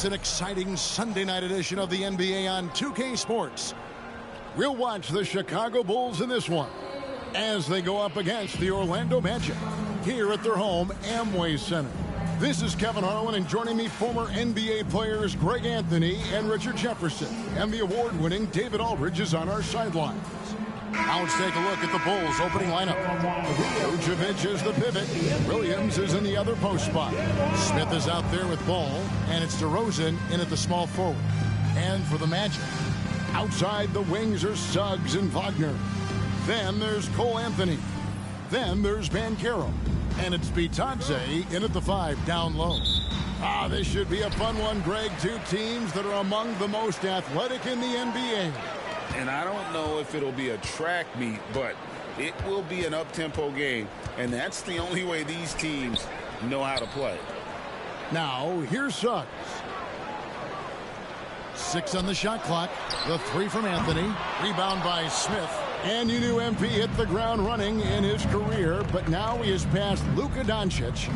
an exciting Sunday night edition of the NBA on 2K Sports. We'll watch the Chicago Bulls in this one as they go up against the Orlando Magic here at their home Amway Center. This is Kevin Harlan, and joining me, former NBA players Greg Anthony and Richard Jefferson, and the award-winning David Aldridge is on our sidelines. Now let's take a look at the Bulls' opening lineup. Vucevic is the pivot. Williams is in the other post spot. Smith is out there with Ball, and it's DeRozan in at the small forward. And for the Magic, outside the wings are Suggs and Wagner. Then there's Cole Anthony. Then there's Banchero. And it's Bitadze in at the 5 down low. This should be a fun one, Greg. Two teams that are among the most athletic in the NBA. And I don't know if it'll be a track meet, but it will be an up-tempo game. And that's the only way these teams know how to play. Now, here's Suggs. 6 on the shot clock. The 3 from Anthony. Rebound by Smith. And you knew MP hit the ground running in his career, but now he has passed Luka Doncic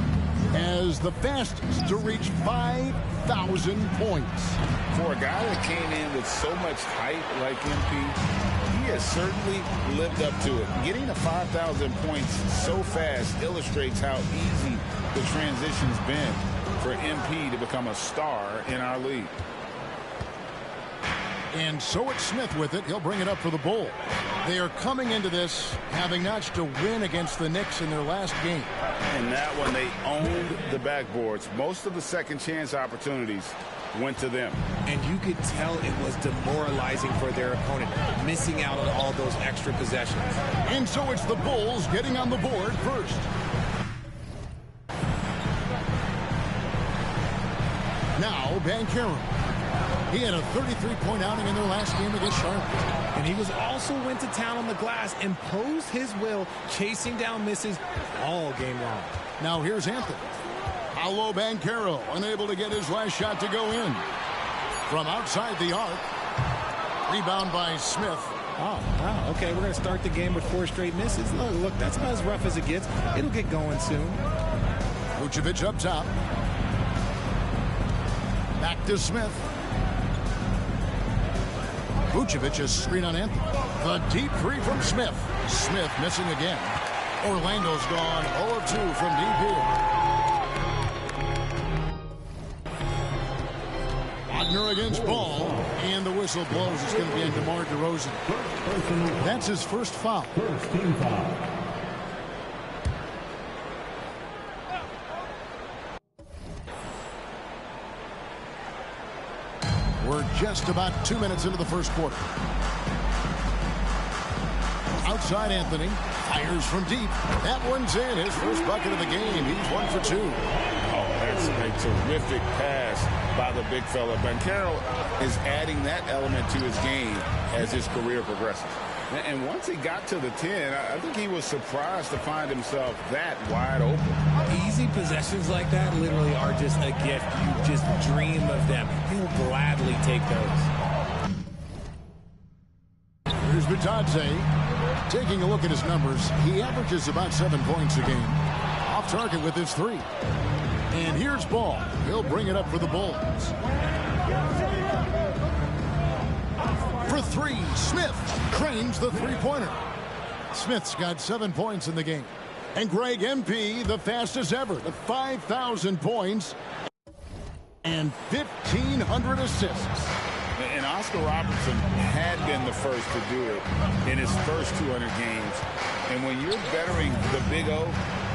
as the fastest to reach 5,000 points. For a guy that came in with so much height like MP, he has certainly lived up to it. Getting to 5,000 points so fast illustrates how easy the transition's been for MP to become a star in our league. And so it's Smith with it. He'll bring it up for the Bulls. They are coming into this having notched a win against the Knicks in their last game. And that one, they owned the backboards. Most of the second chance opportunities went to them. And you could tell it was demoralizing for their opponent, missing out on all those extra possessions. And so it's the Bulls getting on the board first. Now Banchero. He had a 33-point outing in their last game against Charlotte. And he also went to town on the glass, imposed his will, chasing down misses all game long. Now here's Anthony. Paolo Banchero, unable to get his last shot to go in. From outside the arc. Rebound by Smith. Oh, wow. Okay, we're going to start the game with 4 straight misses. Look, that's about as rough as it gets. It'll get going soon. Vucevic up top. Back to Smith. Vucevic is screen on Anthony. The deep 3 from Smith. Smith missing again. Orlando's gone 0 of 2 from deep here. Wagner against Ball. And the whistle blows. It's going to be on DeMar DeRozan. That's his first foul. First team foul. We're just about 2 minutes into the first quarter. Outside Anthony. Fires from deep. That one's in. His first bucket of the game. He's 1 for 2. Oh, that's a terrific pass by the big fella. Banchero is adding that element to his game as his career progresses. And once he got to the 10, I think he was surprised to find himself that wide open. Easy possessions like that literally are just a gift. You just dream of them. He'll gladly take those. Here's Bitadze. Taking a look at his numbers, he averages about 7 points a game. Off target with his 3. And here's Ball. He'll bring it up for the Bulls. For 3, Smith cranes the 3-pointer. Smith's got 7 points in the game. And Greg MP, the fastest ever, to 5,000 points and 1,500 assists. And Oscar Robertson had been the first to do it in his first 200 games. And when you're bettering the Big O,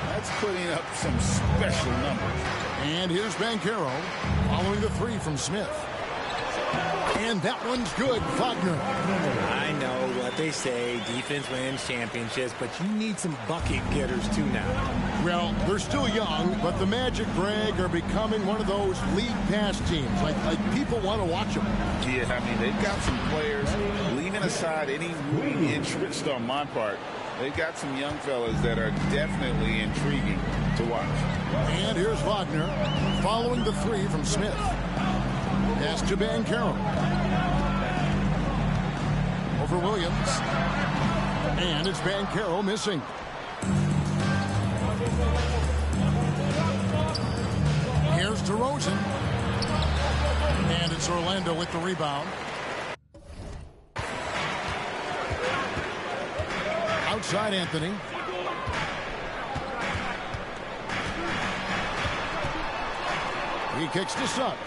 that's putting up some special numbers. And here's Banchero following the 3 from Smith. And that one's good. Wagner. I know what they say, defense wins championships, but you need some bucket getters too now. Well, they're still young, but the Magic, Greg, are becoming one of those league pass teams. Like people want to watch them. Yeah, I mean, they've got some players, leaving aside any rooting interest on my part, they've got some young fellas that are definitely intriguing to watch. And here's Wagner following the 3 from Smith. Pass to Banchero. Over Williams. And it's Banchero missing. Here's DeRozan. And it's Orlando with the rebound. Outside Anthony. He kicks to Suggs.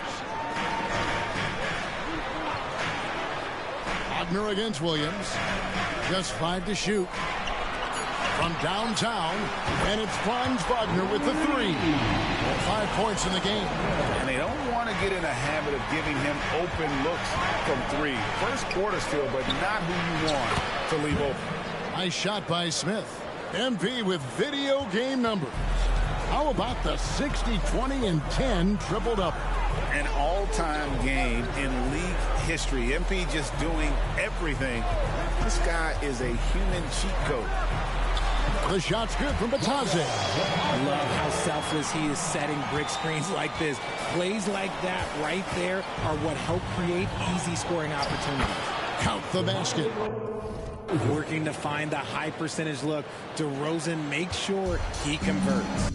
Wagner against Williams. Just 5 to shoot. From downtown, and it's Franz Wagner with the 3. 5 points in the game. And they don't want to get in a habit of giving him open looks from 3. First quarter still, but not who you want to leave open. Nice shot by Smith. MP with video game numbers. How about the 60, 20, and 10 triple-double? An all-time game in league history. MP just doing everything. This guy is a human cheat code. The shot's good from Batadze. I love how selfless he is setting brick screens like this. Plays like that right there are what help create easy scoring opportunities. Count the basket. Working to find the high percentage look. DeRozan makes sure he converts.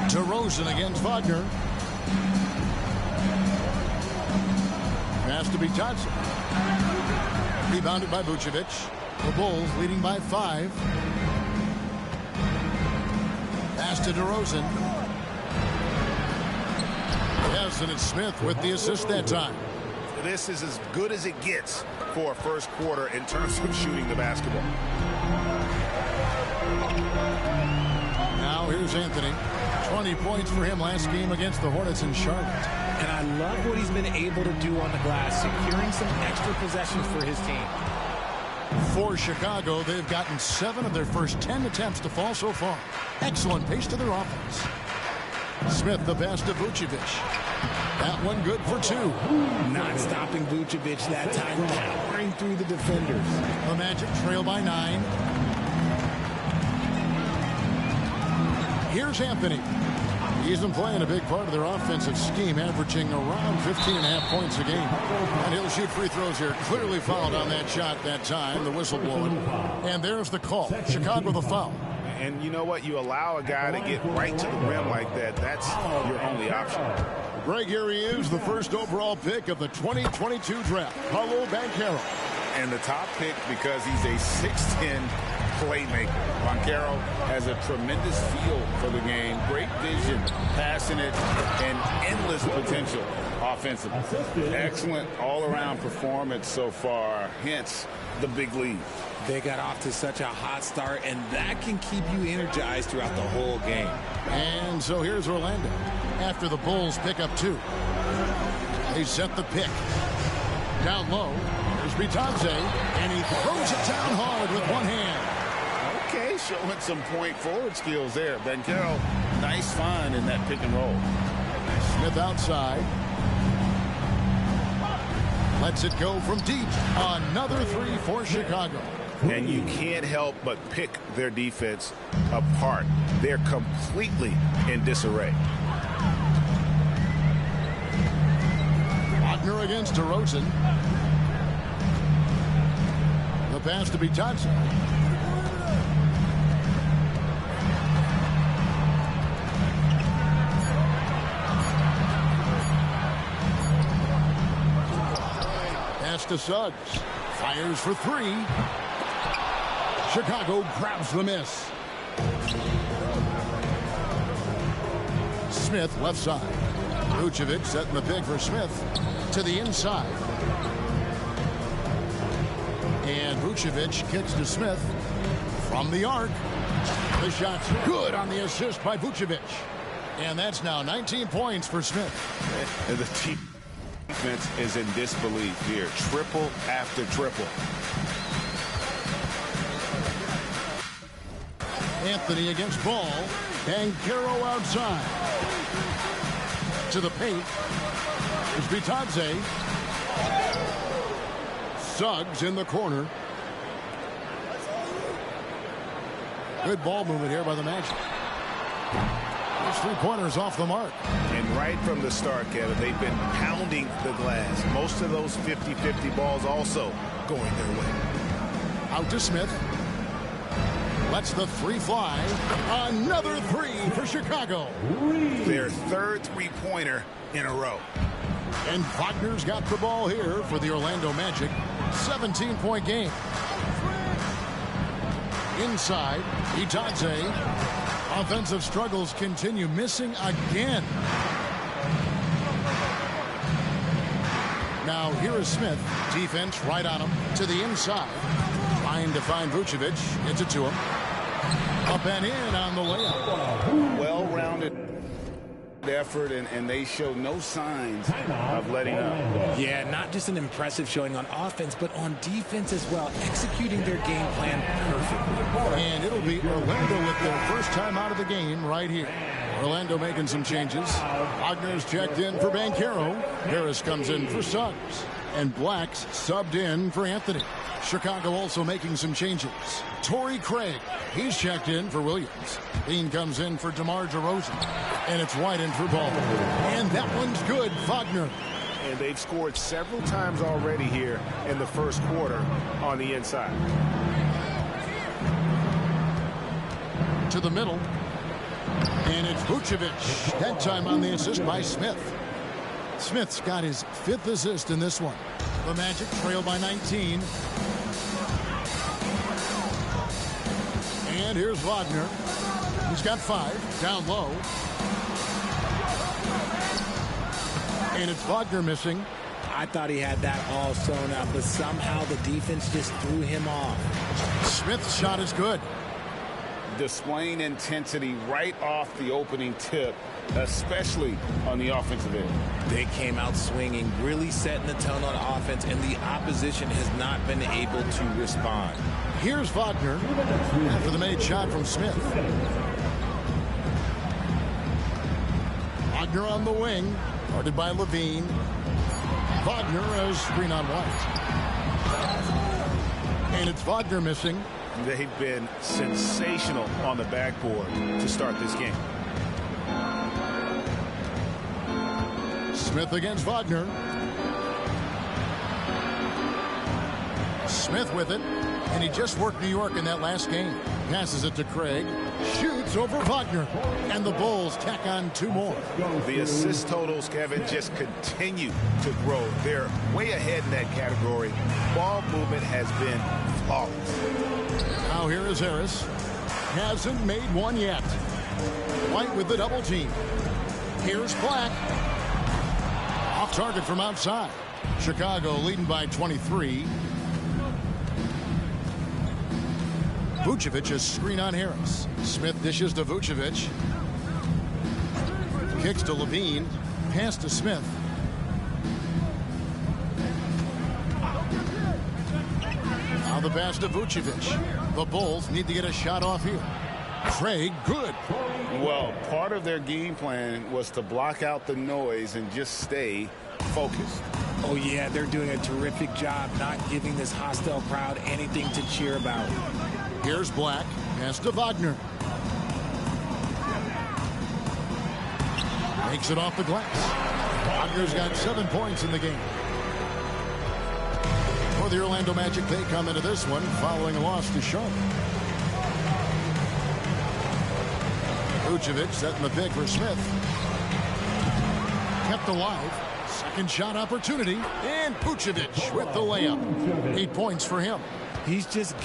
DeRozan against Wagner. Pass to Batadze. Rebounded by Vucevic. The Bulls leading by 5. Pass to DeRozan. Yes, and it's Smith with the assist that time. This is as good as it gets for a first quarter in terms of shooting the basketball. Now here's Anthony. 20 points for him last game against the Hornets in Charlotte. And I love what he's been able to do on the glass, securing some extra possessions for his team. For Chicago, they've gotten 7 of their first 10 attempts to fall so far. Excellent pace to their offense. Smith the pass to Vucevic. That one good for 2. Not stopping Vucevic that time, powering through the defenders. The Magic trail by 9. Here's Anthony. He's been playing a big part of their offensive scheme, averaging around 15.5 points a game. And he'll shoot free throws here. Clearly fouled on that shot that time, the whistle blowing. And there's the call. Chicago the foul. And you know what? You allow a guy to get right to the rim like that. That's your only option. Greg, here he is, the first overall pick of the 2022 draft, Paolo Banchero. And the top pick because he's a 6'10" playmaker. Banchero has a tremendous feel for the game, great vision, passing it, and endless potential offensively. Excellent all-around performance so far, hence the big lead. They got off to such a hot start, and that can keep you energized throughout the whole game. And so here's Orlando after the Bulls pick up 2. They set the pick. Down low, here's Batadze, and he throws it down hard with one hand. Okay, showing some point forward skills there. Banchero, nice find in that pick and roll. Smith outside. Lets it go from deep. Another 3 for Chicago. And you can't help but pick their defense apart. They're completely in disarray. Wagner against DeRozan. The pass to Batadze. Pass to Suggs. Fires for 3. Chicago grabs the miss. Smith left side. Vucevic setting the pick for Smith to the inside. And Vucevic kicks to Smith from the arc. The shot's good on the assist by Vucevic. And that's now 19 points for Smith. And the team defense is in disbelief here. Triple after triple. Anthony against Ball. Banchero outside. To the paint. There's Batadze. Suggs in the corner. Good ball movement here by the Magic. Those 3-pointers off the mark. And right from the start, Kevin, they've been pounding the glass. Most of those 50-50 balls also going their way. Out to Smith. Lets the three fly. Another three for Chicago. Their third three-pointer in a row. And Wagner's got the ball here for the Orlando Magic. 17-point game. Inside, Itadze. Offensive struggles continue, missing again. Now here is Smith. Defense right on him to the inside. Trying to find Vucevic. Gets it to him. Up and in on the layup. Well-rounded effort, and they show no signs of letting up. Yeah, not just an impressive showing on offense, but on defense as well, executing their game plan perfectly. And it'll be Orlando with their first time out of the game right here. Orlando making some changes. Wagner's checked in for Banchero. Harris comes in for Suggs. And Black's subbed in for Anthony. Chicago also making some changes. Torrey Craig, he's checked in for Williams. Bean comes in for DeMar DeRozan. And it's White in for Ball. And that one's good, Wagner. And they've scored several times already here in the first quarter on the inside. To the middle. And it's Vucevic. That time on the assist by Smith. Smith's got his 5th assist in this one. The Magic trail by 19. And here's Wagner. He's got 5. Down low. And it's Wagner missing. I thought he had that all sewn up, but somehow the defense just threw him off. Smith's shot is good. Displaying intensity right off the opening tip, especially on the offensive end. They came out swinging, really setting the tone on offense, and the opposition has not been able to respond. Here's Wagner after the made shot from Smith. Wagner on the wing, guarded by Levine. Wagner as screen on White. And it's Wagner missing. They've been sensational on the backboard to start this game. Smith against Wagner. Smith with it. And he just worked New York in that last game. Passes it to Craig. Shoots over Wagner. And the Bulls tack on 2 more. The assist totals, Kevin, just continue to grow. They're way ahead in that category. Ball movement has been flawless. Now here is Harris. Hasn't made one yet. White with the double team. Here's Black. Off target from outside. Chicago leading by 23. Vucevic is screen on Harris. Smith dishes to Vucevic. Kicks to Levine. Pass to Smith. Now the pass to Vucevic. The Bulls need to get a shot off here. Craig, good. Well, part of their game plan was to block out the noise and just stay focused. Oh, yeah, they're doing a terrific job not giving this hostile crowd anything to cheer about. Here's Black. Pass to Wagner. Makes it off the glass. Wagner's got 7 points in the game. For the Orlando Magic, they come into this one following a loss to Charlotte. Vucevic setting the pick for Smith. Kept alive. Second shot opportunity. And Vucevic with the layup. 8 points for him. He's just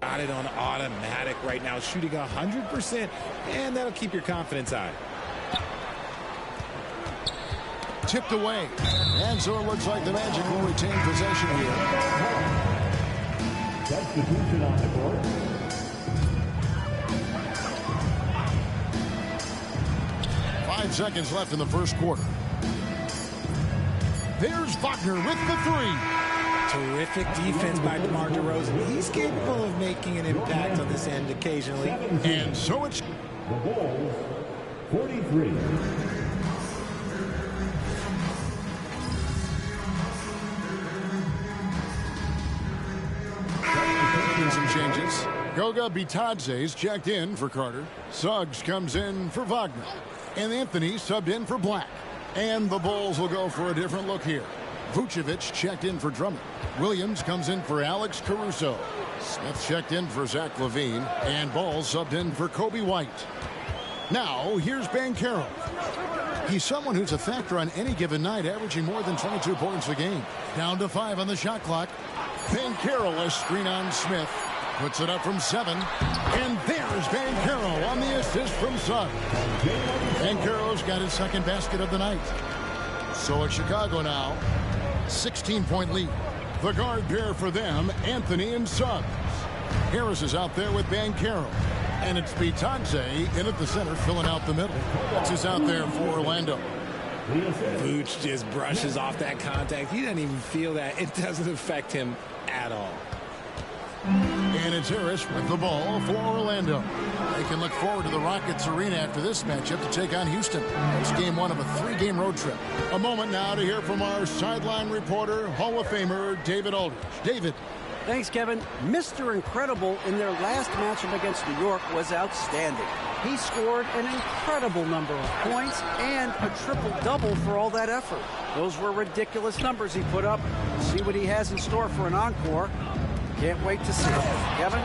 got it on automatic right now, shooting 100%, and that'll keep your confidence high. Tipped away. And so it looks like the Magic will retain possession here. Substitution on the court. Five seconds left in the first quarter. There's Wagner with the 3. Terrific defense by DeMar DeRozan. He's capable of making an impact on this end occasionally. And so it's The Bulls, 43. some changes. Goga Bitadze's checked in for Carter. Suggs comes in for Wagner. And Anthony subbed in for Black. And the Bulls will go for a different look here. Vucevic checked in for Drummond. Williams comes in for Alex Caruso. Smith checked in for Zach LaVine, and Ball subbed in for Kobe White. Now, here's Banchero. He's someone who's a factor on any given night, averaging more than 22 points a game. Down to 5 on the shot clock. Banchero, a screen on Smith. Puts it up from 7. And there's Banchero on the assist from Suggs. Banchero's got his second basket of the night. So it's Chicago now. 16-point lead. The guard pair for them, Anthony and Suggs. Harris is out there with Banchero. And it's Bitadze in at the center, filling out the middle. That's who's out there for Orlando. Vooch just brushes off that contact. He doesn't even feel that. It doesn't affect him at all. And it's Harris with the ball for Orlando. They can look forward to the Rockets Arena after this matchup to take on Houston. It's game 1 of a 3-game road trip. A moment now to hear from our sideline reporter, Hall of Famer David Aldridge. David. Thanks, Kevin. Mr. Incredible in their last matchup against New York was outstanding. He scored an incredible number of points and a triple-double for all that effort. Those were ridiculous numbers he put up. See what he has in store for an encore. Can't wait to see it. Kevin?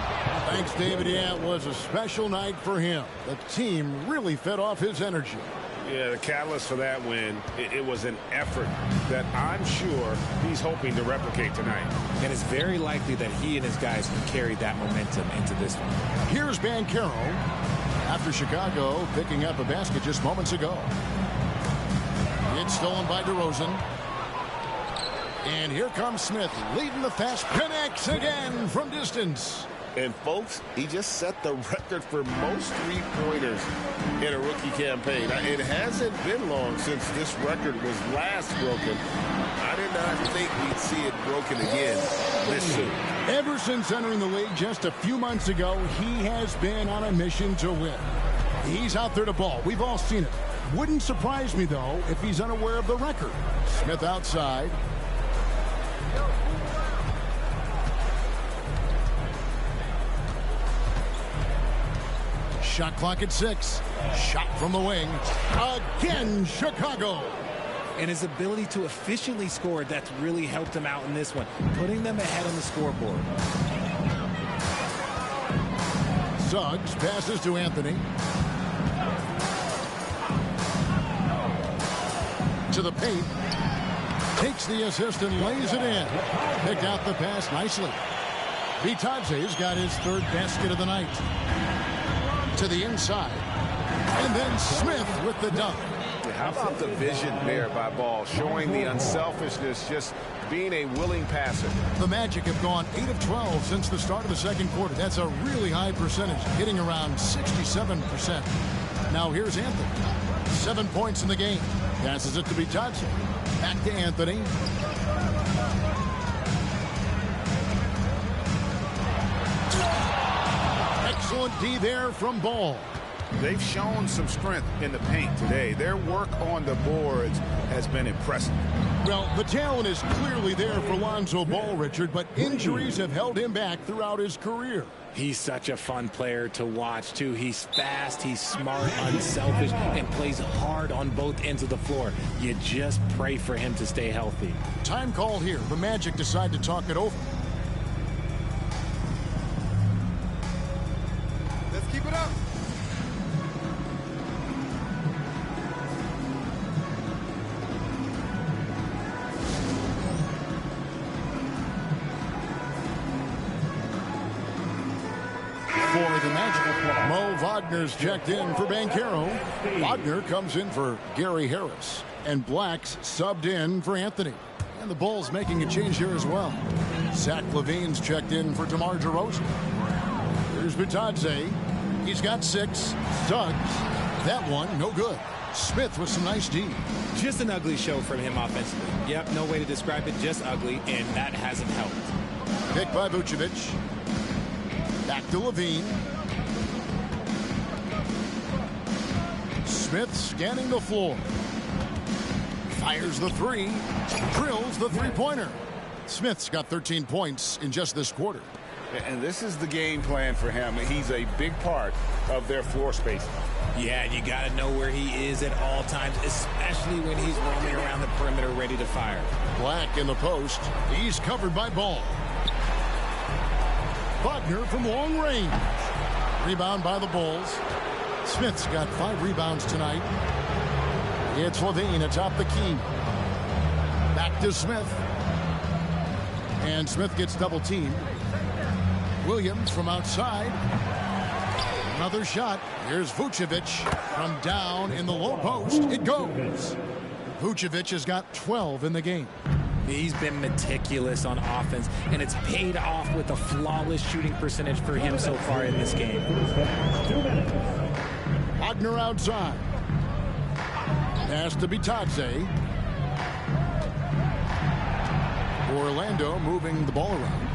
Thanks, David. Yeah, it was a special night for him. The team really fed off his energy. Yeah, the catalyst for that win, it was an effort that I'm sure he's hoping to replicate tonight. And it's very likely that he and his guys can carry that momentum into this one. Here's Banchero after Chicago picking up a basket just moments ago. It's stolen by DeRozan. And here comes Smith leading the fast. Connects again from distance. And, folks, he just set the record for most three-pointers in a rookie campaign. Now, it hasn't been long since this record was last broken. I did not think we'd see it broken again this soon. Ever since entering the league just a few months ago, he has been on a mission to win. He's out there to ball. We've all seen it. Wouldn't surprise me, though, if he's unaware of the record. Smith outside. Shot clock at 6. Shot from the wing. Again, Chicago. And his ability to efficiently score, that's really helped him out in this one, putting them ahead on the scoreboard. Suggs passes to Anthony. To the paint. Takes the assist and lays it in. Picked out the pass nicely. Bitadze's got his third basket of the night. To the inside. And then Smith with the dunk. How about the vision there by Ball, showing the unselfishness, just being a willing passer. The Magic have gone 8 of 12 since the start of the second quarter. That's a really high percentage, hitting around 67%. Now here's Anthony. 7 points in the game. Passes it to Bitadze. Back to Anthony. Excellent D there from Ball. They've shown some strength in the paint today. Their work on the boards has been impressive. Well, the talent is clearly there for Lonzo Ball, Richard, but injuries have held him back throughout his career. He's such a fun player to watch, too. He's fast, he's smart, unselfish, and plays hard on both ends of the floor. You just pray for him to stay healthy. Time call here. The Magic decide to talk it over. Let's keep it up. For the Magic, Mo Wagner's checked in for Banchero. Wagner comes in for Gary Harris. And Black's subbed in for Anthony. And the Bulls making a change here as well. Zach LaVine's checked in for DeMar DeRozan. Here's Bitadze. He's got 6. Suggs. That one, no good. Smith with some nice D. Just an ugly show from him offensively. Yep, no way to describe it, just ugly, and that hasn't helped. Picked by Vucevic. Back to LaVine. Smith scanning the floor. Fires the 3. Drills the three-pointer. Smith's got 13 points in just this quarter. And this is the game plan for him. He's a big part of their floor space. Yeah, you got to know where he is at all times, especially when he's roaming around the perimeter ready to fire. Black in the post. He's covered by Ball. Wagner from long range. Rebound by the Bulls. Smith's got 5 rebounds tonight. It's Levine atop the key. Back to Smith. And Smith gets double teamed. Williams from outside. Another shot. Here's Vucevic from down in the low post. It goes. Vucevic has got 12 in the game. He's been meticulous on offense, and it's paid off with a flawless shooting percentage for him so far in this game. Wagner outside. Pass to Bitadze. Orlando moving the ball around.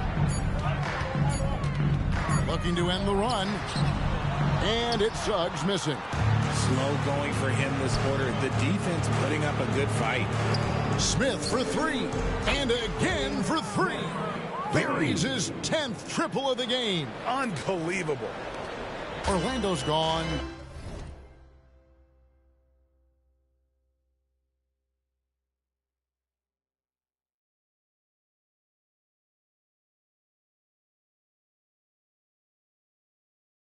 Looking to end the run. And it's Suggs missing. Slow going for him this quarter. The defense putting up a good fight. Smith for 3. And again for 3. Buries his 10th triple of the game. Unbelievable. Orlando's gone.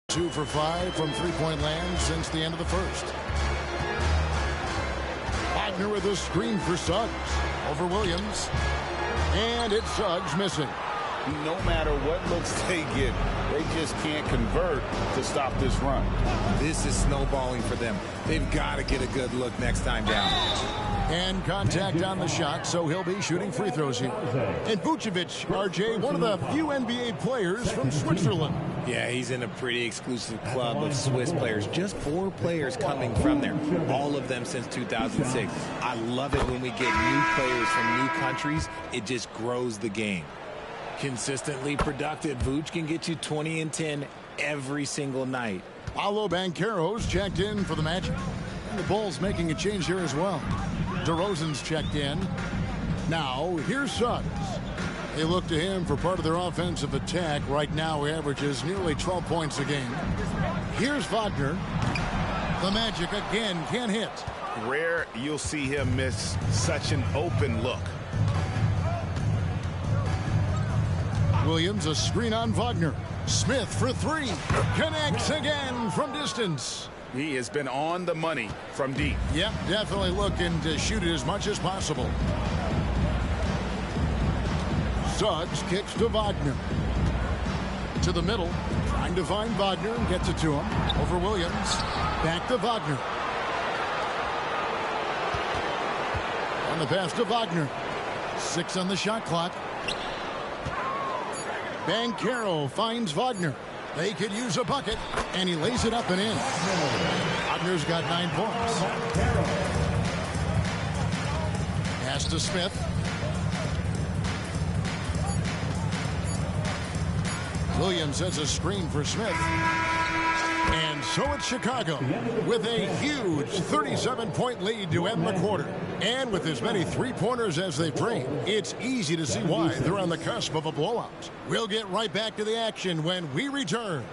Two for 5 from three-point land since the end of the first. Wagner with a screen for Suggs over Williams. And it's Suggs missing. No matter what looks they get, they just can't convert to stop this run. This is snowballing for them. They've got to get a good look next time down. And contact on the shot, so he'll be shooting free throws here. And Vucevic, RJ, one of the few NBA players from Switzerland. Yeah, he's in a pretty exclusive club of Swiss players. Just 4 players coming from there, all of them since 2006. I love it when we get new players from new countries. It just grows the game. Consistently productive, Vooch can get you 20 and 10 every single night. Paolo Banchero's checked in for the Magic. And the Bulls making a change here as well. DeRozan's checked in. Now, here's Suggs. They look to him for part of their offensive attack. Right now, he averages nearly 12 points a game. Here's Wagner. The Magic again can't hit. Rare you'll see him miss such an open look. Williams, a screen on Wagner. Smith for 3. Connects again from distance. He has been on the money from deep. Yep, definitely looking to shoot it as much as possible. Suggs kicks to Wagner. To the middle. Trying to find Wagner and gets it to him. Over Williams. Back to Wagner. On the pass to Wagner. 6 on the shot clock. Banchero finds Wagner. They could use a bucket, and he lays it up and in. Wagner's got 9 points. Pass to Smith. Williams has a screen for Smith. And so it's Chicago with a huge 37-point lead to end the quarter. And with as many three-pointers as they've drained, it's easy to see why they're on the cusp of a blowout. We'll get right back to the action when we return.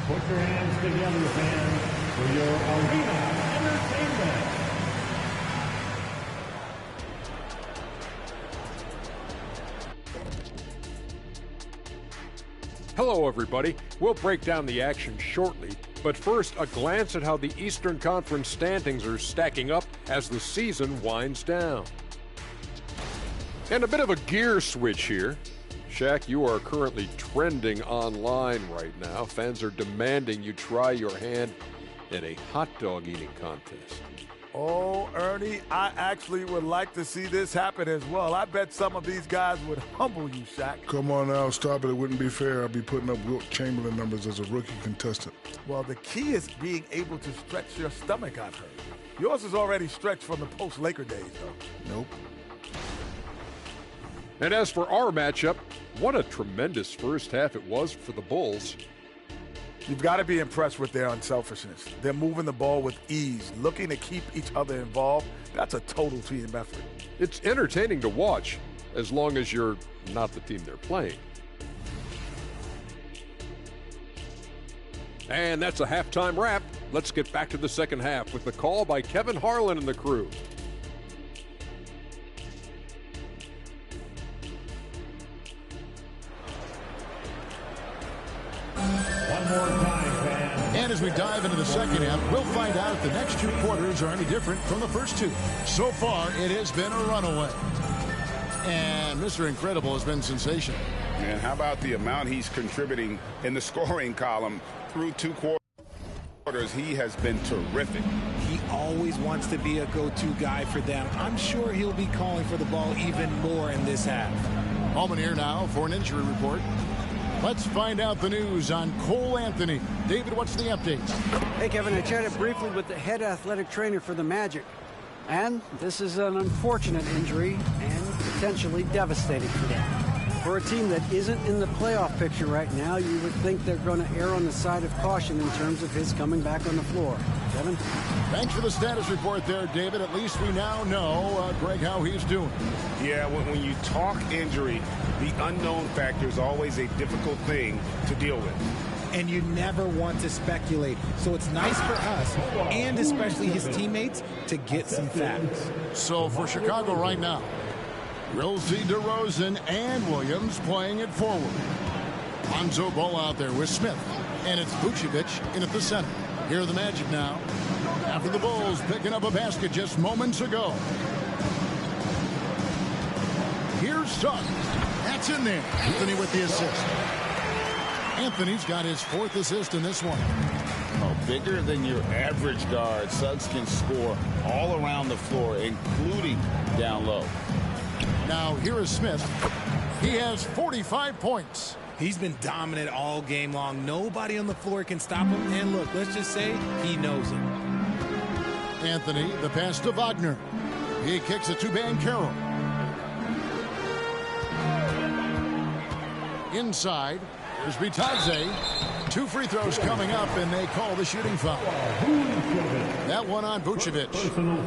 Put your hands together, fans, for your arena entertainment. Hello, everybody. We'll break down the action shortly, but first, a glance at how the Eastern Conference standings are stacking up as the season winds down. And a bit of a gear switch here. Shaq, you are currently trending online right now. Fans are demanding you try your hand in a hot dog eating contest. Oh, Ernie, I actually would like to see this happen as well. I bet some of these guys would humble you, Shaq. Come on now, stop it. It wouldn't be fair. I'd be putting up Wilt Chamberlain numbers as a rookie contestant. Well, the key is being able to stretch your stomach, I've heard. Yours is already stretched from the post-Laker days, though. Nope. And as for our matchup, what a tremendous first half it was for the Bulls. You've got to be impressed with their unselfishness. They're moving the ball with ease, looking to keep each other involved. That's a total team effort. It's entertaining to watch, as long as you're not the team they're playing. And that's a halftime wrap. Let's get back to the second half with the call by Kevin Harlan and the crew. As we dive into the second half, we'll find out if the next 2 quarters are any different from the first 2. So far, it has been a runaway. And Mr. Incredible has been sensational. And how about the amount he's contributing in the scoring column through 2 quarters? He has been terrific. He always wants to be a go-to guy for them. I'm sure he'll be calling for the ball even more in this half. Holman here now for an injury report. Let's find out the news on Cole Anthony. David, what's the update? Hey, Kevin, I chatted briefly with the head athletic trainer for the Magic. And this is an unfortunate injury and potentially devastating for them. For a team that isn't in the playoff picture right now, you would think they're going to err on the side of caution in terms of his coming back on the floor. Kevin? Thanks for the status report there, David. At least we now know, Greg, how he's doing. Yeah, when you talk injury, the unknown factor is always a difficult thing to deal with. And you never want to speculate. So it's nice for us, and especially his teammates, to get some facts. So for Chicago right now, we'll see DeRozan and Williams playing it forward. Lonzo Ball out there with Smith. And it's Vucevic in at the center. Here are the Magic now. After the Bulls picking up a basket just moments ago. Here's Suggs. That's in there. Anthony with the assist. Anthony's got his 4th assist in this one. Oh, bigger than your average guard, Suggs can score all around the floor, including down low. Now, here is Smith. He has 45 points. He's been dominant all game long. Nobody on the floor can stop him. And look, let's just say he knows it. Anthony, the pass to Wagner. He kicks it to Banchero. Inside, here's Bitadze. 2 free throws coming up, and they call the shooting foul. That one on Vucevic.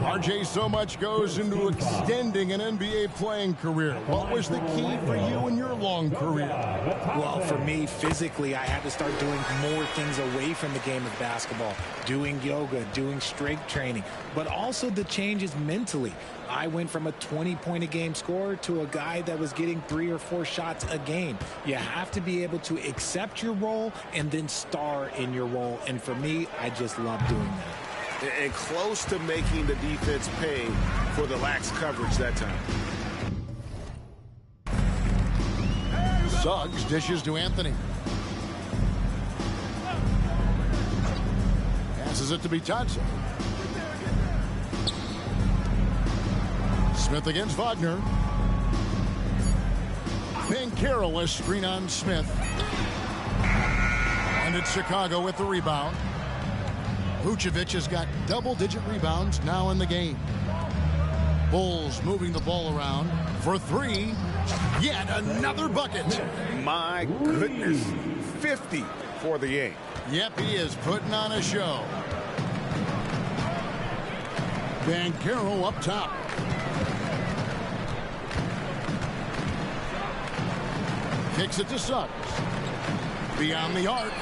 RJ, so much goes into extending an NBA playing career. What was the key for you in your long career? Well, for me, physically, I had to start doing more things away from the game of basketball. Doing yoga, doing strength training, but also the changes mentally. I went from a 20-point-a-game scorer to a guy that was getting 3 or 4 shots a game. You have to be able to accept your role and then star in your role. And for me, I just love doing that. And close to making the defense pay for the lax coverage that time. Suggs dishes to Anthony. Passes it to Bitadze. Smith against Wagner. Banchero, a screen on Smith. And it's Chicago with the rebound. Vucevic has got double-digit rebounds now in the game. Bulls moving the ball around for 3. Yet another bucket. My goodness. 50 for the game. Yep, he is putting on a show. Banchero up top. Kicks it to Suggs. Beyond the arc.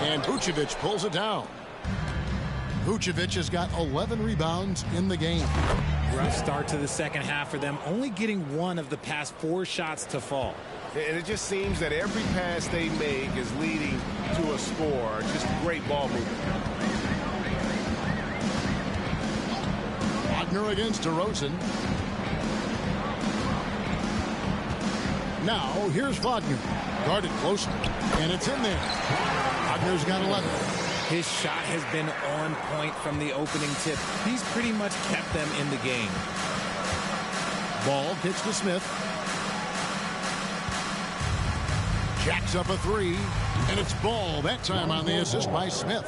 And Vucevic pulls it down. Vucevic has got 11 rebounds in the game. Rough start to the second half for them, only getting 1 of the past 4 shots to fall. And it just seems that every pass they make is leading to a score. Just great ball movement. Wagner against DeRozan. Now, here's Wagner. Guarded closely. And it's in there. Wagner's got 11. His shot has been on point from the opening tip. He's pretty much kept them in the game. Ball pitched to Smith. Jacks up a 3. And it's Ball that time on the assist by Smith.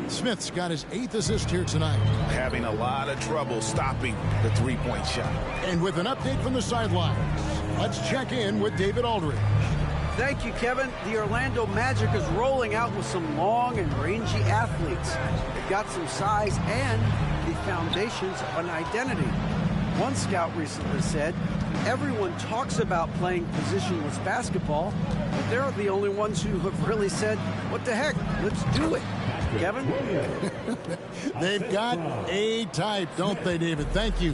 Smith's got his 8th assist here tonight. Having a lot of trouble stopping the 3-point shot. And with an update from the sidelines, let's check in with David Aldridge. Thank you, Kevin. The Orlando Magic is rolling out with some long and rangy athletes. They've got some size and the foundations of an identity. One scout recently said, everyone talks about playing positionless basketball, but they're the only ones who have really said, what the heck, let's do it. Kevin? They've got a type, don't they, David? Thank you.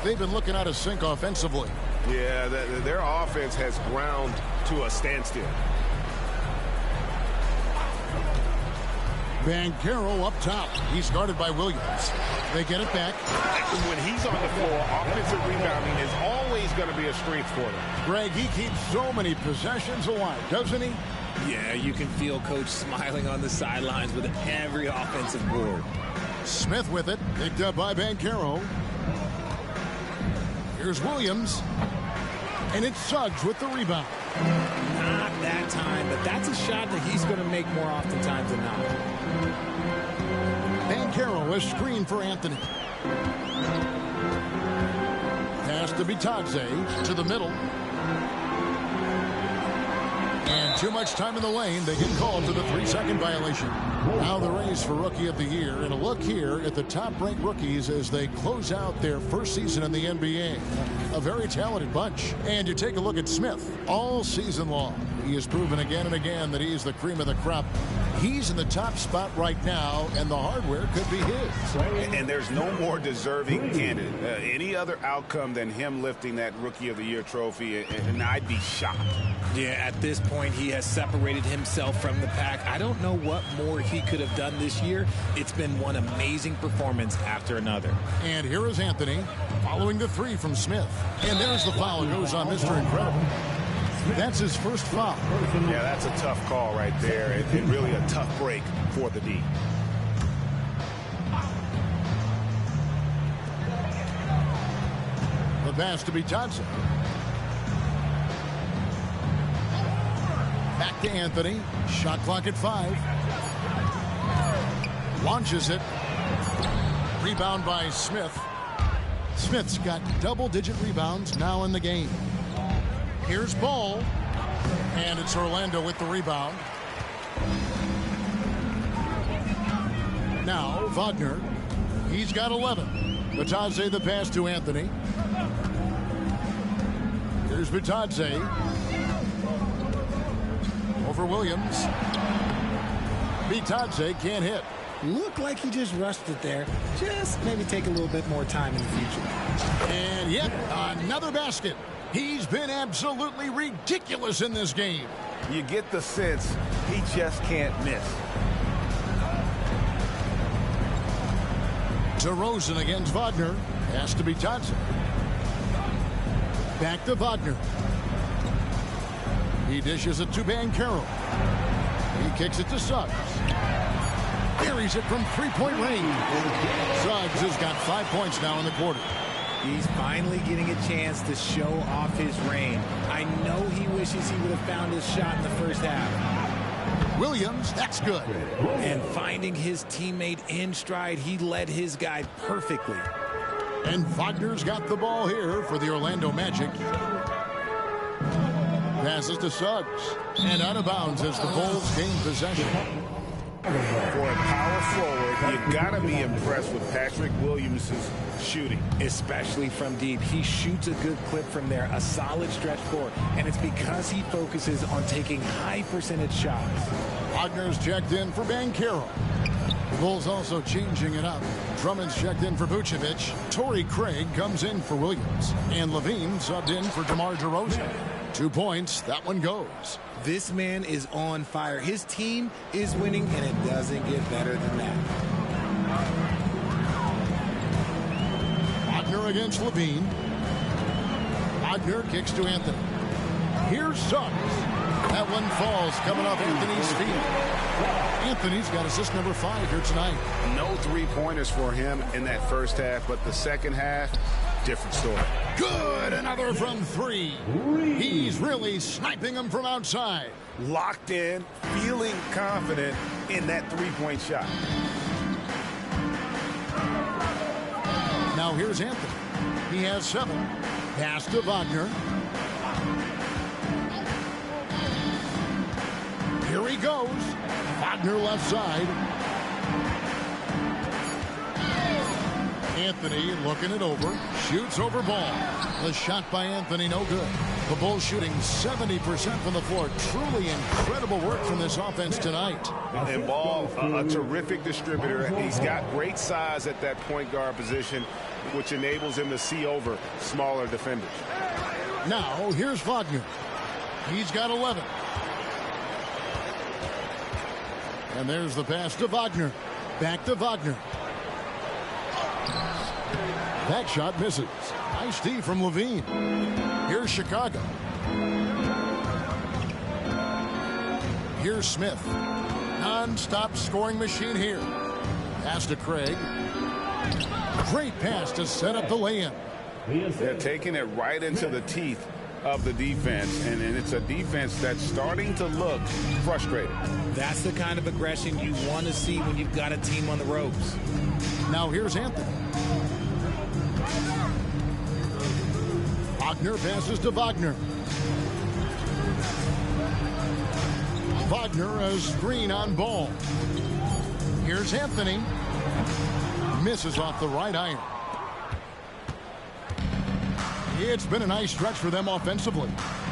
They've been looking out of sync offensively. Yeah, their offense has ground to a standstill. Banchero up top. He's guarded by Williams. They get it back. When he's on the floor, offensive rebounding is always going to be a strength for them. Greg, he keeps so many possessions alive, doesn't he? Yeah, you can feel Coach smiling on the sidelines with every offensive board. Smith with it. Picked up by Banchero. Here's Williams. And it's Suggs with the rebound. Not that time, but that's a shot that he's going to make more oftentimes than not. Banchero, a screen for Anthony. Pass to Bitadze to the middle. And too much time in the lane. They get called for the 3-second violation. Now the race for Rookie of the Year. And a look here at the top-ranked rookies as they close out their first season in the NBA. A very talented bunch. And you take a look at Smith all season long. He has proven again and again that he's the cream of the crop. He's in the top spot right now, and the hardware could be his. And there's no more deserving candidate. Any other outcome than him lifting that Rookie of the Year trophy, and I'd be shocked. Yeah, at this point, he has separated himself from the pack. I don't know what more he could have done this year. It's been one amazing performance after another. And here is Anthony following the 3 from Smith. And there's the foul. It goes on Mr. Incredible. That's his first foul. Yeah, that's a tough call right there, and really a tough break for the D. The pass to Bitadze. Back to Anthony. Shot clock at 5. Launches it. Rebound by Smith. Smith's got double-digit rebounds now in the game. Here's Ball. And it's Orlando with the rebound. Now Wagner. He's got 11. Bitadze the pass to Anthony. Here's Bitadze. Over Williams. Bitadze can't hit. Looked like he just rushed it there. Just maybe take a little bit more time in the future. And yet another basket. He's been absolutely ridiculous in this game. You get the sense he just can't miss. DeRozan against Wagner. Has to be Bitadze. Back to Wagner. He dishes it to Banchero. He kicks it to Suggs. Buries it from 3-point range. Suggs has got 5 points now in the quarter. He's finally getting a chance to show off his range. I know he wishes he would have found his shot in the first half. Williams, that's good. And finding his teammate in stride, he led his guy perfectly. And Wagner's got the ball here for the Orlando Magic. Passes to Suggs. And out of bounds as the Bulls gain possession. For a power forward, you got to be impressed with Patrick Williams' shooting. Especially from deep. He shoots a good clip from there, a solid stretch forward. And it's because he focuses on taking high percentage shots. Wagner's checked in for Banchero. The Bulls also changing it up. Drummond's checked in for Vucevic. Torrey Craig comes in for Williams. And Levine subbed in for DeMar DeRozan. 2 points. That one goes. This man is on fire. His team is winning, and it doesn't get better than that. Wagner against Levine. Wagner kicks to Anthony. Here's Suggs. That one falls coming off Anthony's feet. Anthony's got assist number 5 here tonight. No three-pointers for him in that first half, but the second half, different story. Good, another from 3. He's really sniping them from outside. Locked in, feeling confident in that three-point shot. Now here's Anthony. He has 7. Pass to Wagner. Here he goes. Wagner left side. Anthony looking it over. Shoots over Ball. The shot by Anthony, no good. The Bulls shooting 70% from the floor. Truly incredible work from this offense tonight. And Ball, a terrific distributor. He's got great size at that point guard position, which enables him to see over smaller defenders. Now, here's Wagner. He's got 11. And there's the pass to Wagner. Back to Wagner. That shot misses. Nice D from Levine. Here's Chicago. Here's Smith. Non-stop scoring machine here. Pass to Craig. Great pass to set up the lay-in. They're taking it right into the teeth of the defense, and it's a defense that's starting to look frustrated. That's the kind of aggression you want to see when you've got a team on the ropes. Now here's Anthony. Wagner passes to Wagner. Wagner a screen on ball. Here's Anthony. Misses off the right iron. It's been a nice stretch for them offensively.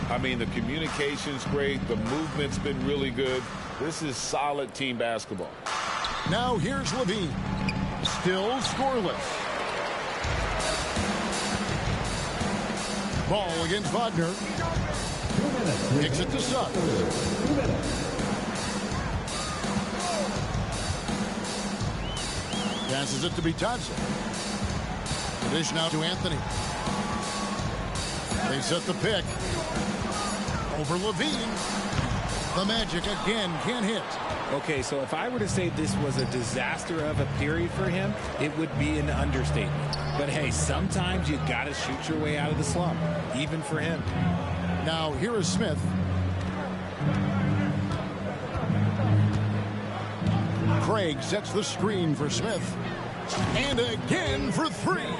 I mean, the communication's great. The movement's been really good. This is solid team basketball. Now here's Levine. Still scoreless. Ball against Wagner. Kicks it to Suggs. Passes it to Bitadze. Dish now to Anthony. They set the pick. Over Levine. The Magic again can't hit. Okay, so if I were to say this was a disaster of a period for him, it would be an understatement. But hey, sometimes you got to shoot your way out of the slump, even for him. Now here is Smith. Craig sets the screen for Smith. And again for three.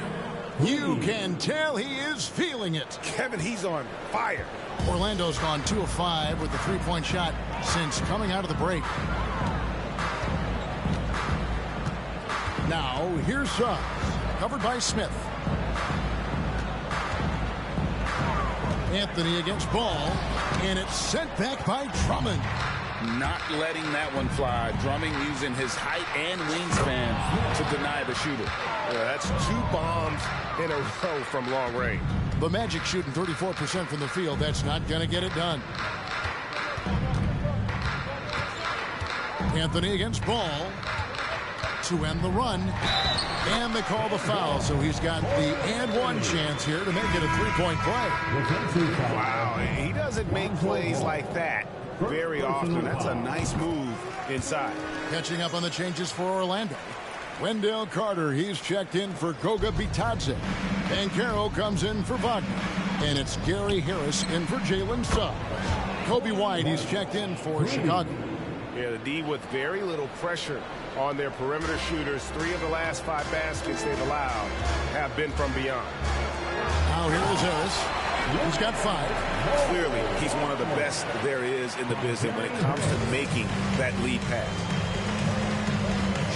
You can tell he is feeling it. Kevin, he's on fire. Orlando's gone 2 of 5 with the three-point shot since coming out of the break. Now, here's Suggs, covered by Smith. Anthony against Ball, and it's sent back by Drummond. Not letting that one fly. Drummond using his height and wingspan to deny the shooter. Yeah, that's 2 bombs in a row from long range. The Magic shooting 34% from the field. That's not going to get it done. Anthony against Ball to end the run. And they call the foul, so he's got the and one chance here to make it a three-point play. Wow, he doesn't make plays like that very often. That's a nice move inside. Catching up on the changes for Orlando. Wendell Carter, he's checked in for Goga Bitadze. Banchero comes in for Wagner. And it's Gary Harris in for Jalen Suggs. Kobe White, he's checked in for Chicago. Yeah, the D with very little pressure on their perimeter shooters. 3 of the last 5 baskets they've allowed have been from beyond. Now here is Harris. He's got 5. Clearly, he's one of the best there is in the business when it comes to making that lead pass.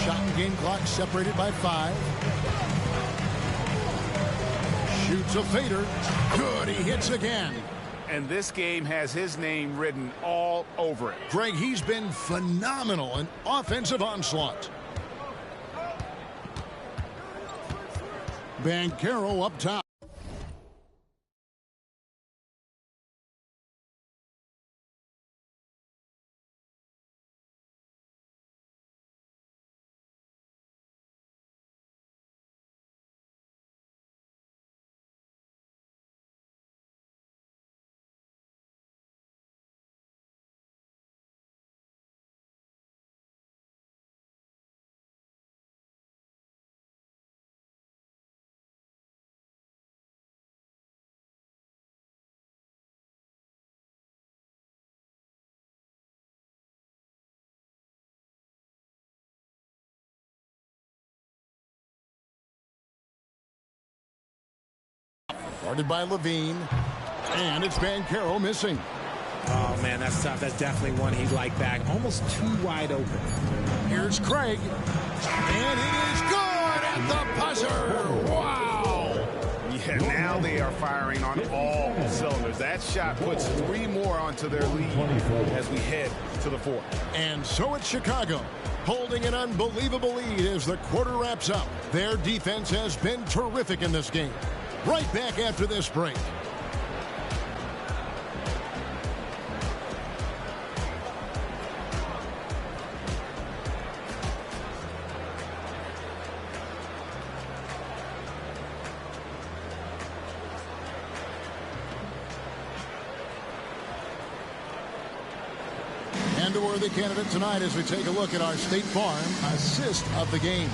Shot and game clock separated by 5. Shoots a fader. Good, he hits again. And this game has his name written all over it. Greg, he's been phenomenal in offensive onslaught. Banchero up top. Guarded by Levine. And it's Banchero missing. Oh, man, that's tough. That's definitely one he'd like back. Almost too wide open. Here's Craig. And it is good at the buzzer. Wow. Yeah, now they are firing on all cylinders. That shot puts 3 more onto their lead as we head to the 4th. And so it's Chicago, holding an unbelievable lead as the quarter wraps up. Their defense has been terrific in this game. Right back after this break. And the worthy candidate tonight as we take a look at our State Farm assist of the game.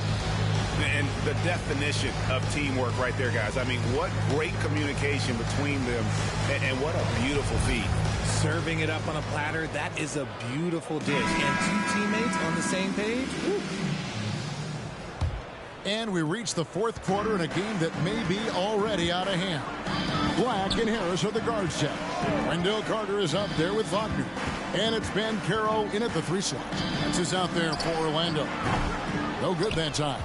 And the definition of teamwork right there, guys. I mean, what great communication between them, and what a beautiful feed. Serving it up on a platter, that is a beautiful dish. And two teammates on the same page. Woo. And we reach the fourth quarter in a game that may be already out of hand. Black and Harris are the guard set. Wendell Carter is up there with Wagner. And it's Banchero in at the 3 slot. That's his out there for Orlando. No good that time.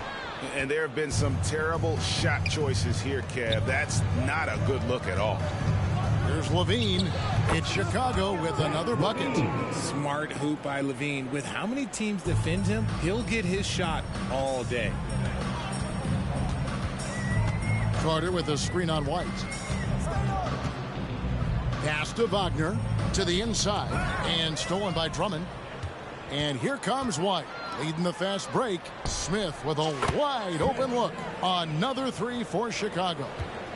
And there have been some terrible shot choices here, Kev. That's not a good look at all. Here's Levine. It's Chicago with another bucket. Smart hoop by Levine. With how many teams defend him, he'll get his shot all day. Carter with a screen on White. Pass to Wagner to the inside and stolen by Drummond. And here comes White leading the fast break. Smith with a wide open look. Another 3 for Chicago.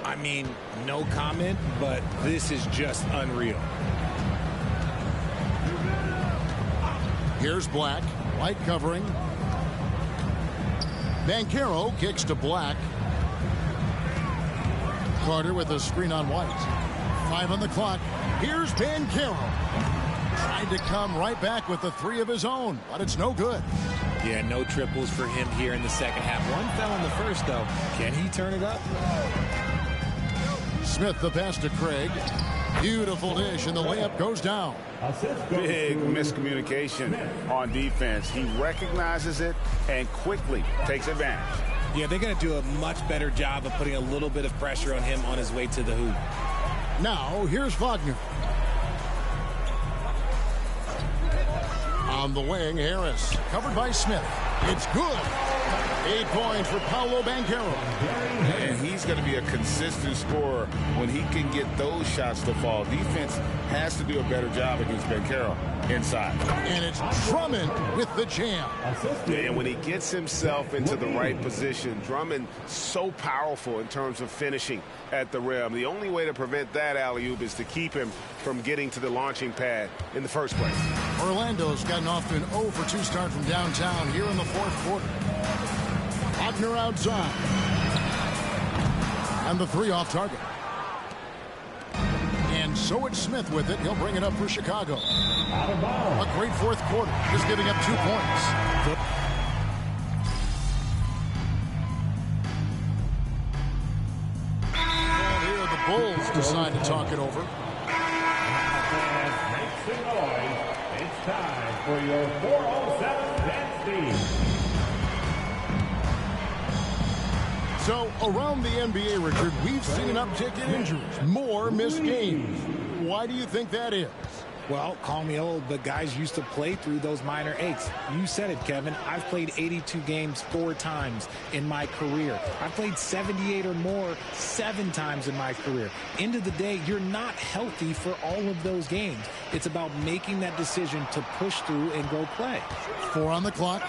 I mean, no comment, but this is just unreal. Here's Black. White covering. Banchero kicks to Black. Carter with a screen on White. 5 on the clock. Here's Banchero. Tried to come right back with the 3 of his own, but it's no good. Yeah, no triples for him here in the second half. One fell in the first, though. Can he turn it up? Smith the pass to Craig. Beautiful dish, and the layup goes down. Big miscommunication on defense. He recognizes it and quickly takes advantage. Yeah, they're going to do a much better job of putting a little bit of pressure on him on his way to the hoop. Now, here's Wagner. On the wing, Harris. Covered by Smith. It's good. 8 points for Paolo Banchero. And he's going to be a consistent scorer when he can get those shots to fall. Defense has to do a better job against Banchero inside. And it's Drummond with the jam. And when he gets himself into the right position, Drummond so powerful in terms of finishing at the rim. The only way to prevent that alley-oop is to keep him from getting to the launching pad in the first place. Orlando's gotten off to an 0 for 2 start from downtown here in the fourth quarter. Wagner outside. And the 3 off target. And so it's Smith with it. He'll bring it up for Chicago. A great fourth quarter. Just giving up 2 points. And here the Bulls decide to talk it over. Make some noise. It's time for your 407 dance team. So, around the NBA, Richard, we've seen an uptick in injuries. More missed games. Why do you think that is? Well, call me old, but guys used to play through those minor aches. You said it, Kevin. I've played 82 games 4 times in my career. I've played 78 or more 7 times in my career. End of the day, you're not healthy for all of those games. It's about making that decision to push through and go play. 4 on the clock.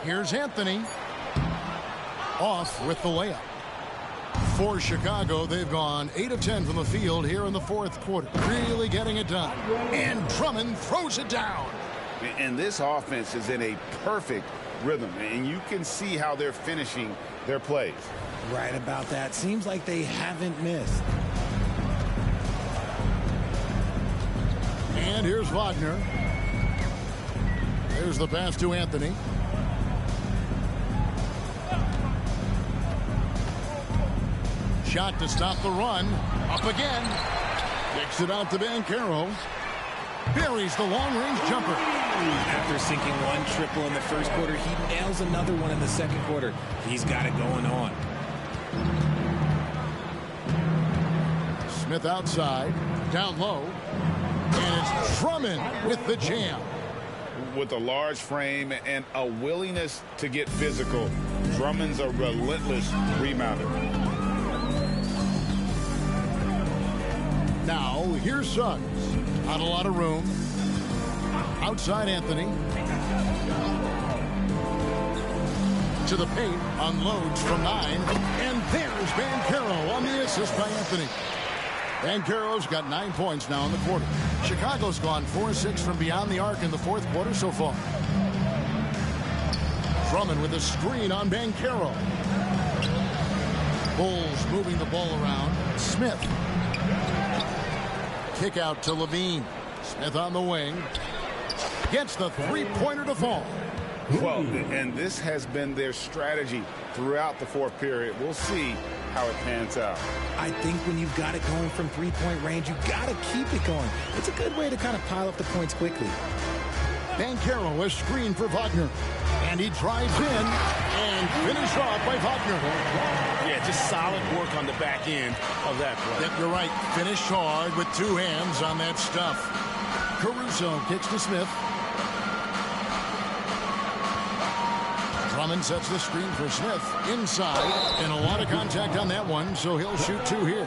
Here's Anthony. Off with the layup. For Chicago, they've gone 8 of 10 from the field here in the fourth quarter. Really getting it done. And Drummond throws it down. And this offense is in a perfect rhythm. And you can see how they're finishing their plays. Right about that. Seems like they haven't missed. And here's Wagner. There's the pass to Anthony. Shot to stop the run. Up again. Kicks it out to Banchero. Buries the long-range jumper. After sinking 1 triple in the first quarter, he nails another one in the second quarter. He's got it going on. Smith outside. Down low. And it's Drummond with the jam. With a large frame and a willingness to get physical, Drummond's a relentless rebounder. Now, here's Suggs. Not a lot of room. Outside Anthony. To the paint. Unloads from 9. And there's Banchero on the assist by Anthony. Banchero's got 9 points now in the quarter. Chicago's gone 4-6 from beyond the arc in the fourth quarter so far. Drummond with a screen on Banchero. Bulls moving the ball around. Smith. Kick out to Levine. Smith on the wing. Gets the three-pointer to fall. Well, and this has been their strategy throughout the fourth period. We'll see how it pans out. I think when you've got it going from three-point range, you've got to keep it going. It's a good way to kind of pile up the points quickly. Banchero a screen for Wagner. And he drives in and finished off by Wagner. Yeah, just solid work on the back end of that play. Yep, you're right. Finished hard with two hands on that stuff. Caruso kicks to Smith. Drummond sets the screen for Smith inside, and a lot of contact on that one, so he'll shoot two here.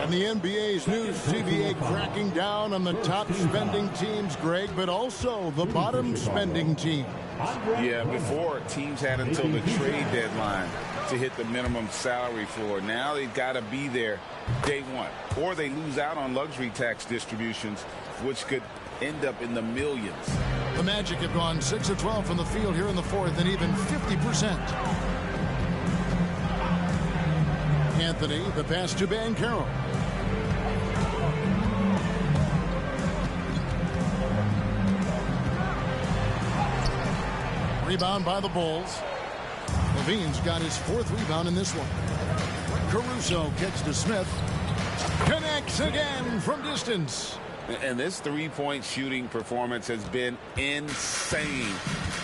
And the NBA's new CBA cracking down on the top spending teams, Greg, but also the bottom spending team. Yeah, before teams had until the trade deadline to hit the minimum salary floor. Now they've got to be there day one, or they lose out on luxury tax distributions, which could end up in the millions. The Magic have gone 6 of 12 from the field here in the fourth, and even 50%. Anthony, the pass to Banchero. Rebound by the Bulls. Levine's got his fourth rebound in this one. Caruso kicks to Smith. Connects again from distance. And this three-point shooting performance has been insane.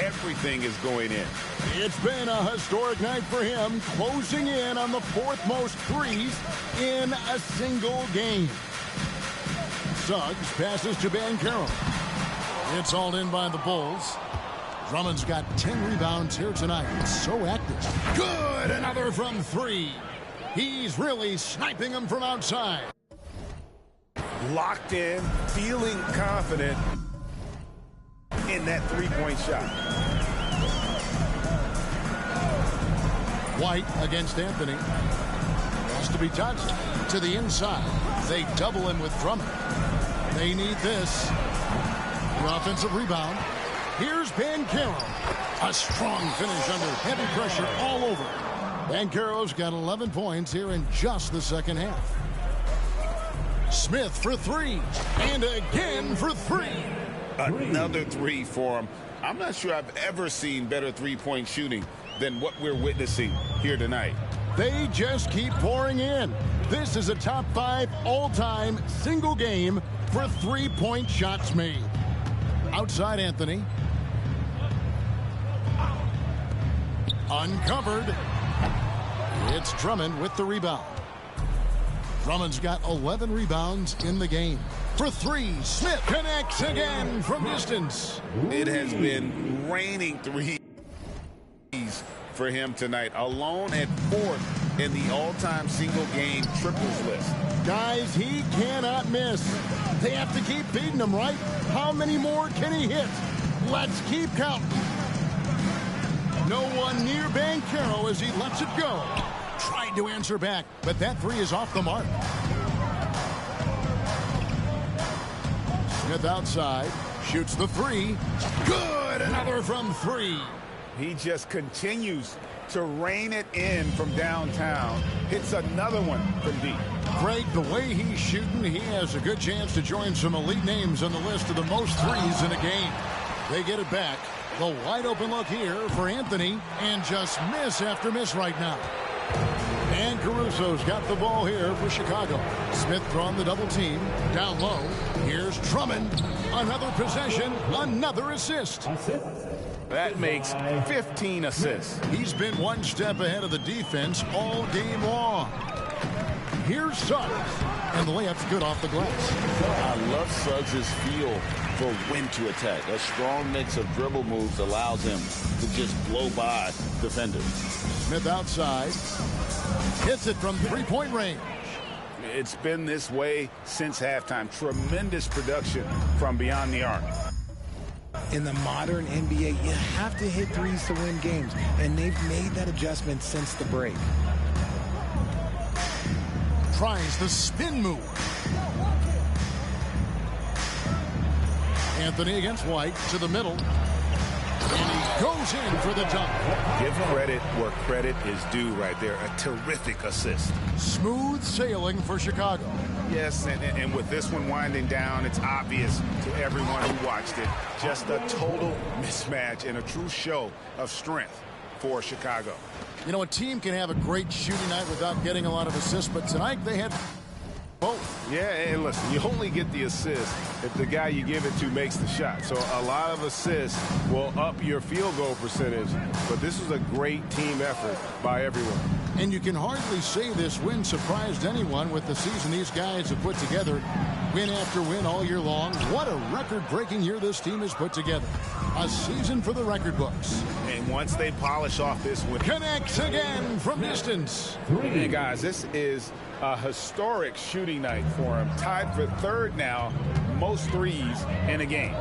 Everything is going in. It's been a historic night for him, closing in on the fourth most threes in a single game. Suggs passes to Banchero. It's hauled in by the Bulls. Drummond's got 10 rebounds here tonight. So active. Good! Another from three. He's really sniping them from outside. Locked in, feeling confident in that three-point shot. White against Anthony. Has to be touched to the inside. They double him with Drummond. They need this. The offensive rebound. Here's Banchero. A strong finish under heavy pressure all over. Banchero's got 11 points here in just the second half. Smith for three, and again for three. Another three for him. I'm not sure I've ever seen better three-point shooting than what we're witnessing here tonight. They just keep pouring in. This is a top 5 all-time single game for three-point shots made. Outside Anthony. Uncovered. It's Drummond with the rebound. Drummond's got 11 rebounds in the game. For three, Smith connects again from distance. It has been raining threes for him tonight. Alone at fourth in the all-time single-game triples list. Guys, he cannot miss. They have to keep feeding him, right? How many more can he hit? Let's keep counting. No one near Banchero as he lets it go. Tried to answer back, but that three is off the mark. Smith outside, shoots the three. Good! Another from three. He just continues to rain it in from downtown. Hits another one from deep. Greg, the way he's shooting, he has a good chance to join some elite names on the list of the most threes in a game. They get it back. The wide open look here for Anthony, and just miss after miss right now. And Caruso's got the ball here for Chicago. Smith drawn the double team. Down low. Here's Drummond. Another possession. Another assist. That makes 15 assists. He's been one step ahead of the defense all game long. Here's Suggs. And the layup's good off the glass. I love Suggs' feel for when to attack. A strong mix of dribble moves allows him to just blow by defenders. Smith outside. Hits it from three-point range. It's been this way since halftime. Tremendous production from beyond the arc. In the modern NBA, you have to hit threes to win games, and they've made that adjustment since the break. Tries the spin move. Anthony against White to the middle. And he goes in for the dunk. Give credit where credit is due right there. A terrific assist. Smooth sailing for Chicago. Yes, and with this one winding down, it's obvious to everyone who watched it. Just a total mismatch and a true show of strength for Chicago. You know, a team can have a great shooting night without getting a lot of assists, but tonight they had both. Yeah, and listen, you only get the assist if the guy you give it to makes the shot. So a lot of assists will up your field goal percentage, but this was a great team effort by everyone. And you can hardly say this win surprised anyone with the season these guys have put together. Win after win all year long. What a record-breaking year this team has put together. A season for the record books. And once they polish off this win. Connects again from distance. And guys, this is a historic shooting night for him. Tied for third now, most threes in a game.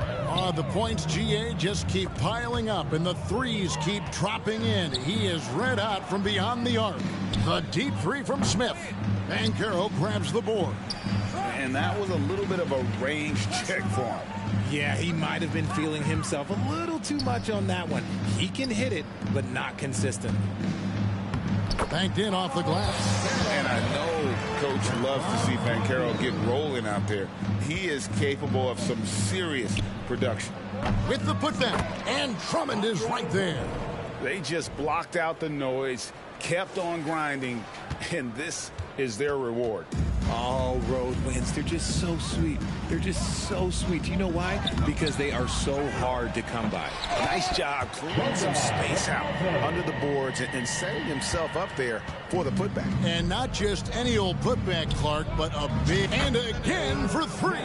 The points, GA, just keep piling up, and the threes keep dropping in. He is red hot from beyond the arc. The deep three from Smith. Banchero grabs the board. And that was a little bit of a range check for him. Yeah, he might have been feeling himself a little too much on that one. He can hit it, but not consistent. Banked in off the glass. And I know Coach loves to see Banchero get rolling out there. He is capable of some serious production. With the putback, and Drummond is right there. They just blocked out the noise, kept on grinding, and this is their reward. All road wins. They're just so sweet. They're just so sweet. Do you know why? Because they are so hard to come by. Nice job clearing some space out under the boards and setting himself up there for the putback. And not just any old putback, Clark, but a big and again for three.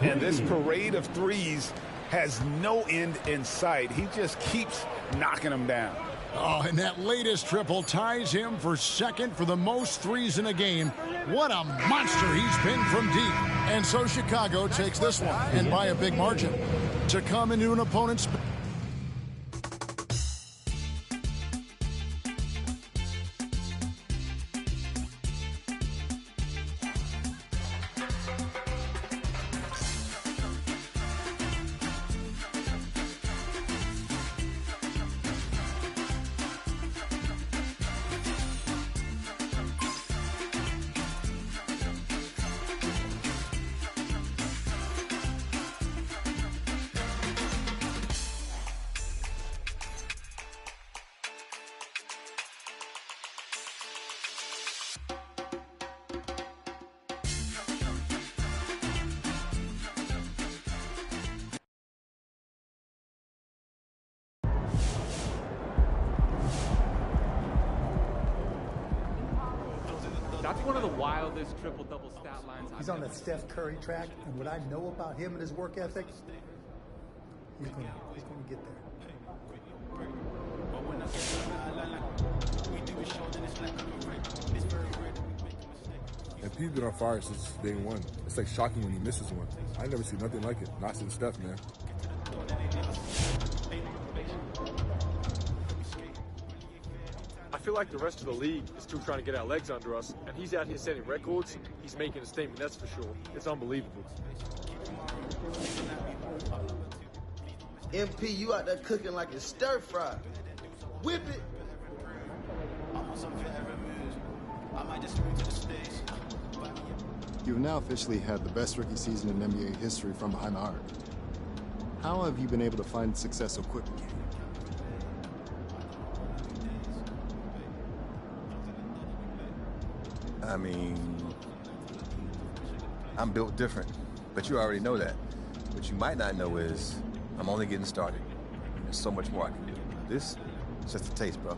And this parade of threes has no end in sight. He just keeps knocking them down. Oh, and that latest triple ties him for second for the most threes in a game. What a monster he's been from deep. And so Chicago takes this one, and by a big margin. To come into an opponent's... That's one of the wildest triple-double stat lines. He's on the Steph Curry track, and what I know about him and his work ethic, he's going to get there. And P's been on fire since day one. It's like shocking when he misses one. I never see nothing like it. Not since Steph, man. I feel like the rest of the league is still trying to get our legs under us, and he's out here setting records. He's making a statement, that's for sure. It's unbelievable. MP, you out there cooking like a stir fry. Whip it. You've now officially had the best rookie season in NBA history from behind the arc. How have you been able to find success so quickly? I mean, I'm built different, but you already know that. What you might not know is I'm only getting started. There's so much more I can do. This is just a taste, bro.